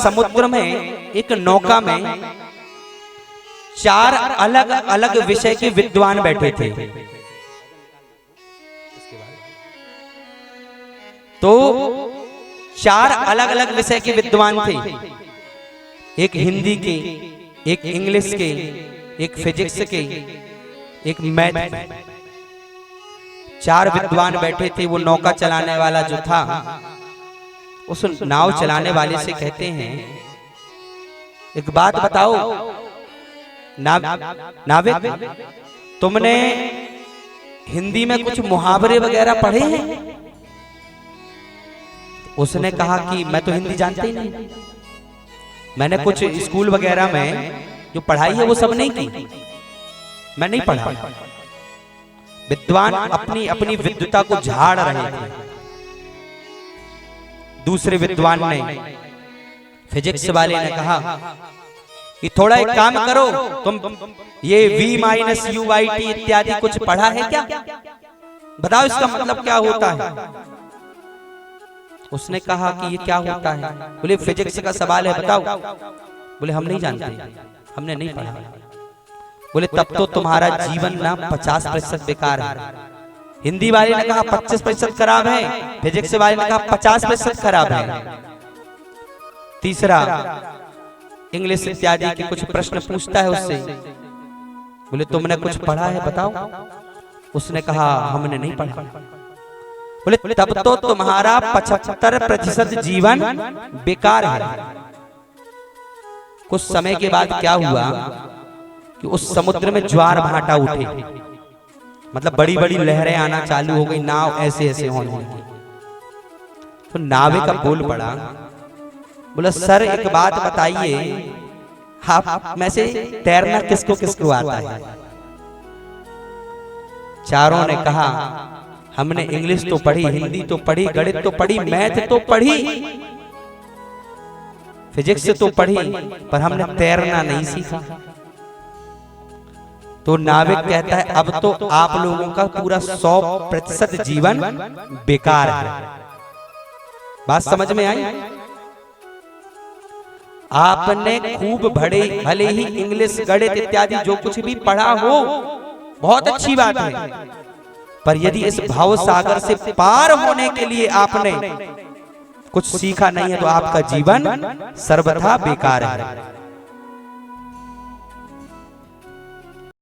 समुद्र में एक नौका में 4 अलग अलग विषय के विद्वान बैठे थे। तो 4 अलग अलग विषय के विद्वान थे, एक हिंदी के, एक इंग्लिश के, एक फिजिक्स के, एक मैथ। 4 विद्वान बैठे थे। वो नौका चलाने वाला जो था, उस नाव चलाने वाले से कहते हैं, एक बात बताओ नाविक, तुमने हिंदी में कुछ मुहावरे वगैरह पढ़े हैं? उसने कहा कि मैं तो हिंदी जानता ही नहीं, मैंने कुछ स्कूल वगैरह में जो पढ़ाई है वो सब नहीं की, मैं नहीं पढ़ा। विद्वान अपनी अपनी विद्वता को झाड़ रहे थे। दूसरे विद्वान ने, फिजिक्स वाले ने कहा कि थोड़ा एक काम करो, तुम ये v-uit इत्यादि कुछ पढ़ा है क्या? बताओ इसका मतलब क्या होता है। उसने कहा कि ये क्या होता है? बोले फिजिक्स का सवाल है, बताओ। बोले हम नहीं जानते, हमने नहीं पढ़ा। बोले तब तो तुम्हारा जीवन ना 50% बेकार है। हिंदी वाले ने कहा 25% खराब है, फिजिक्स वाले ने कहा 50% खराब है। तीसरा इंग्लिश इत्यादि के कुछ प्रश्न पूछता है उससे, बोले तुमने कुछ पढ़ा है, बताओ। उसने कहा हमने नहीं पढ़ा। बोले तब तो तुम्हारा 75% जीवन बेकार है। कुछ समय के बाद क्या हुआ कि उस समुद्र में ज्वार भाटा उठे, मतलब बड़ी बड़ी लहरें आना चालू हो गई, नाव ऐसे ऐसे होने लगी। तो नावे का बोल पड़ा, बोला सर एक बात बताइए, आप में से तैरना किसको किसको आता है? चारों ने कहा हमने इंग्लिश तो पढ़ी, हिंदी तो पढ़ी, गणित तो पढ़ी, मैथ तो पढ़ी, फिजिक्स तो पढ़ी, पर हमने तैरना नहीं सीखा। तो नाविक कहता है अब तो आप लोगों का पूरा 100% जीवन बेकार है। बात समझ में आई? आपने खूब भले ही इंग्लिश, गणित इत्यादि जो कुछ भी पढ़ा हो, बहुत अच्छी बात है, पर यदि इस भाव सागर से पार होने के लिए आपने कुछ सीखा नहीं है तो आपका जीवन सर्वथा बेकार है।